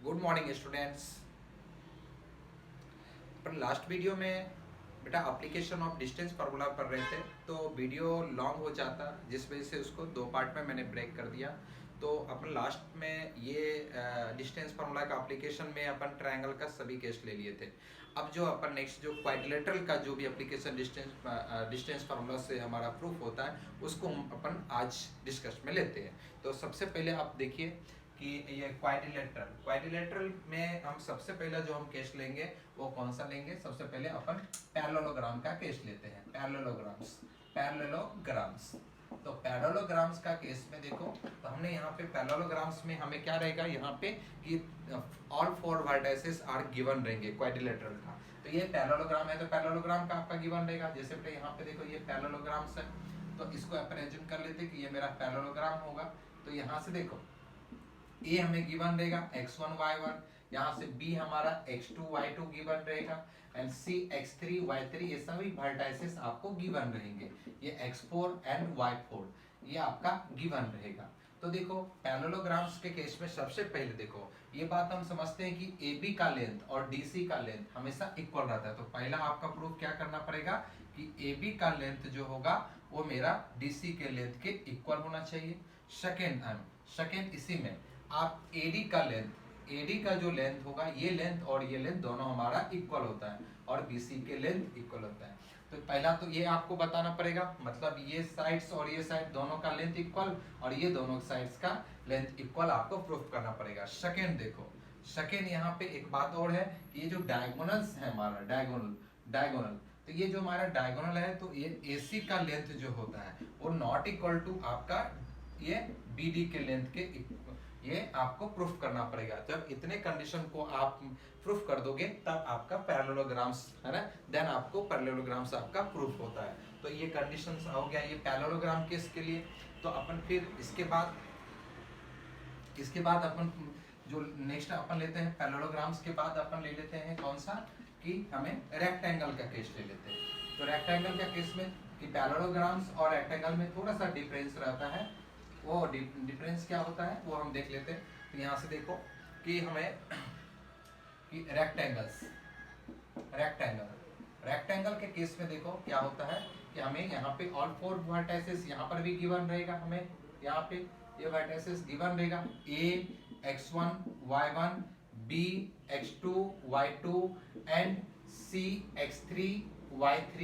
Good morning students. पर last video में बेटा एप्लीकेशन ऑफ डिस्टेंस फार्मूला पढ़ रहे थे, तो वीडियो लॉन्ग हो जाता, जिस वजह से उसको दो पार्ट में मैंने ब्रेक कर दिया। तो अपन लास्ट में ये डिस्टेंस फार्मूला का एप्लीकेशन में अपन ट्रायंगल का सभी केस ले लिए थे। अब जो अपन नेक्स्ट जो क्वाड्रिलेटरल का जो भी एप्लीकेशन डिस्टेंस फार्मूला से हमारा प्रूफ होता है, उसको हम अपन आज डिस्कस में लेते हैं। तो सबसे पहले आप देखिए कि ये क्वाड्रिलेटरल में हम सबसे पहला जो हम केस लेंगे वो कौन सा लेंगे। सबसे पहले अपन पैरेललोग्राम का केस लेते हैं। पैरेललोग्राम्स तो पैरेललोग्राम्स का केस में देखो, तो हमने यहाँ पे पैरेललोग्राम्स में हमें क्या रहेगा यहाँ पे कि all four vertices are given रहेंगे क्वाड्रिलेटरल का। तो ये पैरेललोग्राम है, तो पैरेललोग्राम का आपका गिवन रहेगा। जैसे बेटा यहाँ पे देखो ये पैरेललोग्राम्स है, तो इसको अपन एज्यूम कर लेते कि ये मेरा पैरेललोग्राम होगा। तो यहाँ से देखो ए हमें गिवन रहेगा x1 y1, यहाँ से b हमारा x2 y2 गिवन रहेगा, एंड c x3 y3 ये सभी वर्टिसेस आपको गिवन रहेंगे। ये x4 एंड y4 ये आपका गिवन रहेगा। तो देखो पैरेललोग्राम्स के केस में सबसे पहले देखो ये बात हम समझते हैं कि AB का लेंथ और DC का लेंथ हमेशा इक्वल रहता है। तो पहला आपका प्रूफ क्या करना पड़ेगा कि AB का लेंथ जो होगा वो मेरा DC के लेंथ के इक्वल होना चाहिए। सेकेंड इसी में आप AD का जो लेंथ होगा, ये लेंथ और ये लेंथ दोनों हमारा इक्वल होता है, और BC के लेंथ इक्वल होता है। तो पहला तो ये आपको बताना पड़ेगा, मतलब ये साइड्स और ये साइड दोनों का लेंथ इक्वल और ये दोनों साइड्स का लेंथ इक्वल आपको प्रूफ करना पड़ेगा। सेकेंड यहाँ पे एक बात और है कि ये जो डायगोनल्स है हमारा डायगोनल, तो ये जो हमारा डायगोनल है, तो ये AC का लेंथ जो होता है वो नॉट इक्वल टू आपका ये BD के लेंथ के ये आपको प्रूफ करना पड़ेगा। जब इतने कंडीशन को आप प्रूफ कर दोगे तब आपका पैरेललोग्राम्स है ना, देन आपको पैरेललोग्राम्स आपका प्रूफ होता है। तो ये कंडीशंस हो गया ये पैरेललोग्राम केस के लिए। तो अपन फिर इसके बाद अपन जो नेक्स्ट अपन लेते हैं पैरेललोग्राम्स के बाद अपन ले लेते हैं कौन सा, कि हमें रेक्टेंगल का केस ले लेते हैं। तो रेक्टेंगल का केस में कि पैरेललोग्राम्स और रेक्टेंगल में थोड़ा सा डिफरेंस रहता है। वो डिफरेंस क्या होता है वो हम देख लेते हैं। तो यहाँ से देखो कि हमें कि रेक्टेंगल के केस में देखो क्या होता है कि हमें यहाँ पे ऑल फोर वर्टिसेस यहाँ पर भी गिवन रहेगा, हमें यहाँ पे ये वर्टिसेस गिवन रहेगा A x1 y1, B x2 y2 and C x3 y3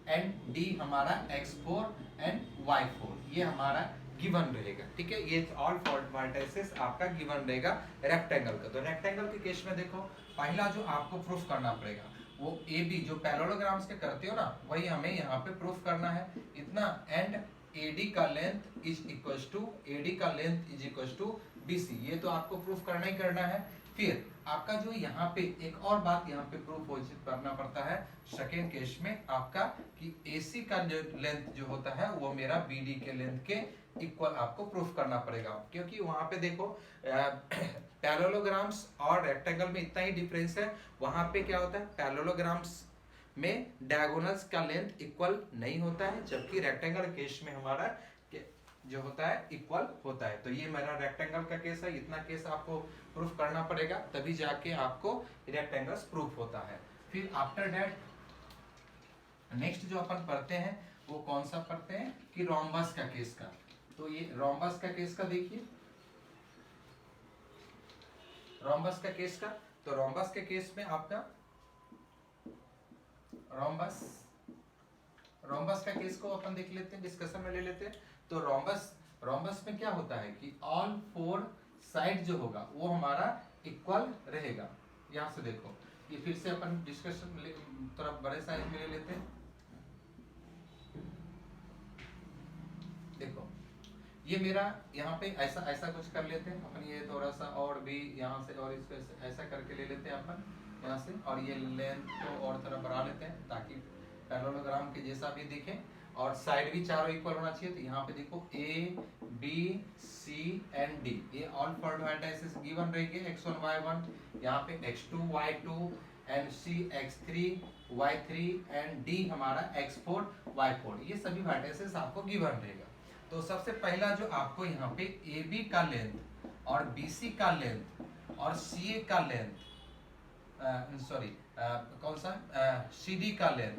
and D हमारा x4 एंड y4 ये हमारा गिवन रहेगा। ठीक है, ये ऑल फोर वर्टिसेस आपका गिवन रहेगा रेक्टेंगल का। तो रेक्टेंगल के केस में देखो पहला जो आपको प्रूफ करना पड़ेगा वो AB जो पैरेललोग्राम्स के करते हो ना, वही हमें यहाँ पे प्रूफ करना है इतना, एंड AD का length is equals to BC, ये तो आपको प्रूफ करना ही करना है। फिर आपका जो यहाँ पे एक और बात यहाँ पे प्रूफ करना पड़ता है सेकेंड केस में आपका कि AC का लेंथ जो होता है वो मेरा BD के लेंथ के इक्वल आपको प्रूफ करना पड़ेगा। क्योंकि वहां पे देखो पैरेललोग्राम्स और रेक्टेंगल में इतना ही डिफरेंस है। वहां पे क्या होता है पैरेललोग्राम्स में डायगोनल्स का लेंथ इक्वल नहीं होता है, जबकि रेक्टेंगल केस में हमारा जो होता है इक्वल होता है। तो ये मेरा रेक्टेंगल का केस है, इतना केस आपको प्रूफ करना पड़ेगा तभी जाके आपको रेक्टेंगल्स प्रूफ होता है। फिर आफ्टर दैट नेक्स्ट जो अपन पढ़ते हैं वो कौन सा पढ़ते हैं कि रोम्बस का केस का। तो ये रोम्बस का केस का देखिए, रोम्बस का केस का, तो रोम्बस के केस में आपका रोम्बस का केस को अपन देख लेते हैं, डिस्कशन में ले लेते हैं। तो रोम्बस में क्या होता है कि ऑल फोर साइड जो होगा वो हमारा इक्वल रहेगा। यहां से देखो ये फिर से अपन डिस्कशन थोड़ा बड़े साइज में ले लेते हैं। देखो ये मेरा यहाँ पे ऐसा कुछ कर लेते हैं अपन, ये थोड़ा सा और भी यहाँ से और इसको ऐसा करके ले लेते हैं अपन यहाँ से, और ये लेंथ को और थोड़ा बढ़ा लेते हैं ताकि पैरेललोग्राम के जैसा भी दिखे, और साइड भी चारों इक्वल होना चाहिए। तो यहाँ पे देखो A B C and D ये ऑल फोर वर्टिसेस गिवन रहेंगे x1 y1, यहाँ पे x2 y2 and C x3 y3 and D हमारा x4 y4 ये सभी वर्टिसेस आपको गिवन रहेगा। तो सबसे पहला जो आपको यहाँ पे AB का लेंथ और BC का लेंथ और CA का लेंथ, सॉरी कौन सा CD का लेंथ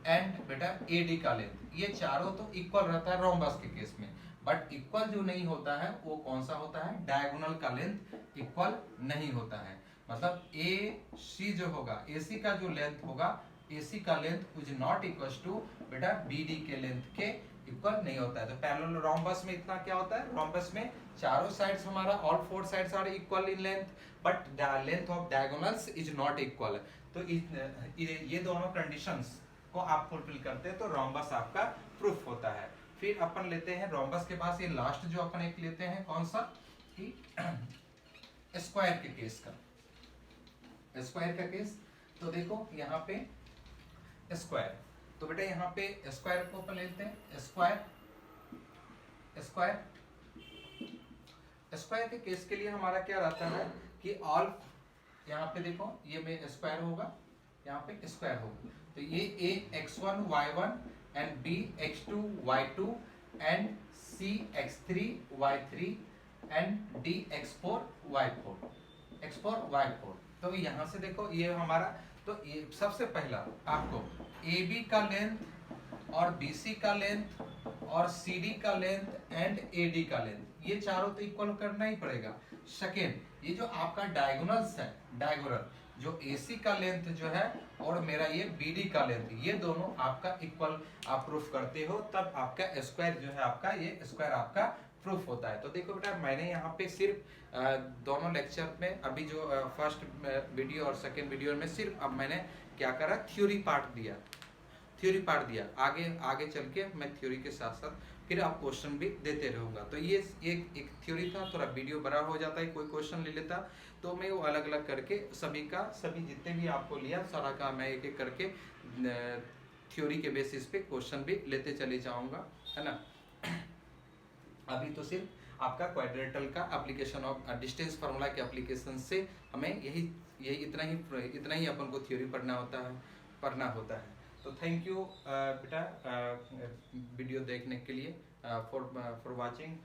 एंड बेटा AD का लेंथ, ये चारों तो इक्वल रहता है रोम्बस के केस में। बट इक्वल जो नहीं होता है वो कौन सा होता है, डायगोनल का लेंथ इक्वल नहीं होता है। मतलब AC जो होगा, AC का जो लेंथ होगा, AC का length is not equal to बेटा BD के लेंथ के इक्वल नहीं होता है। तो पैरेलल रोम्बस में इतना क्या होता है, रोम्बस में चारों साइड्स हमारा all four sides are equal in length, but the length of diagonals is not equal. तो ये दोनों कंडीशंस को आप फुलफिल करते हैं तो रोम्बस आपका प्रूफ होता है। फिर अपन लेते हैं रोम्बस के पास ये लास्ट जो अपन एक लेते हैं कौन सा, कि स्क्वायर के केस का, स्क्वायर का केस। तो देखो यहाँ पे स्क्वायर, तो बेटा यहाँ पे स्क्वायर को अपन लेते हैं, स्क्वायर स्क्वायर स्क्वायर के केस के लिए हमारा क्या रहता है कि ऑल, यहाँ पे देखो ये में स्क्वायर होगा, यहाँ पे स्क्वायर होगा, तो ये A x1 y1 and B x2 y2 and C x3 y3 and D x4 y4। तो यहाँ से देखो ये हमारा, तो ये सबसे पहला आपको AB का लेंथ और BC का लेंथ और CD का लेंथ एंड AD का लेंथ, ये चारों तो इक्वल करना ही पड़ेगा। सेकेंड, ये जो आपका डायगोनल्स है, डायगोनल जो AC का लेंथ जो है और मेरा ये BD का लेंथ, ये दोनों आपका इक्वल आप प्रूफ करते हो, तब आपका स्क्वायर जो है आपका, ये स्क्वायर आपका प्रूफ होता है। तो देखो बेटा मैंने यहाँ पे सिर्फ दोनों लेक्चर में, अभी जो फर्स्ट वीडियो और सेकेंड वीडियो में सिर्फ अब मैंने क्या करा, थ्योरी पार्ट दिया, आगे आगे चल के मैं थ्योरी के साथ साथ फिर आप क्वेश्चन भी देते रहूंगा। तो ये एक थ्योरी था, थोड़ा वीडियो बड़ा हो जाता है, कोई क्वेश्चन ले लेता तो मैं वो अलग अलग करके सभी जितने भी आपको लिया सारा का मैं एक एक करके थ्योरी के बेसिस पे क्वेश्चन भी लेते चले जाऊंगा, है ना। अभी तो सिर्फ आपका क्वाड्रेटल का एप्लीकेशन ऑफ डिस्टेंस फार्मूला के एप्लीकेशन से हमें यही इतना ही अपन को थ्योरी पढ़ना होता है। तो थैंक यू बेटा वीडियो देखने के लिए, फॉर वाचिंग,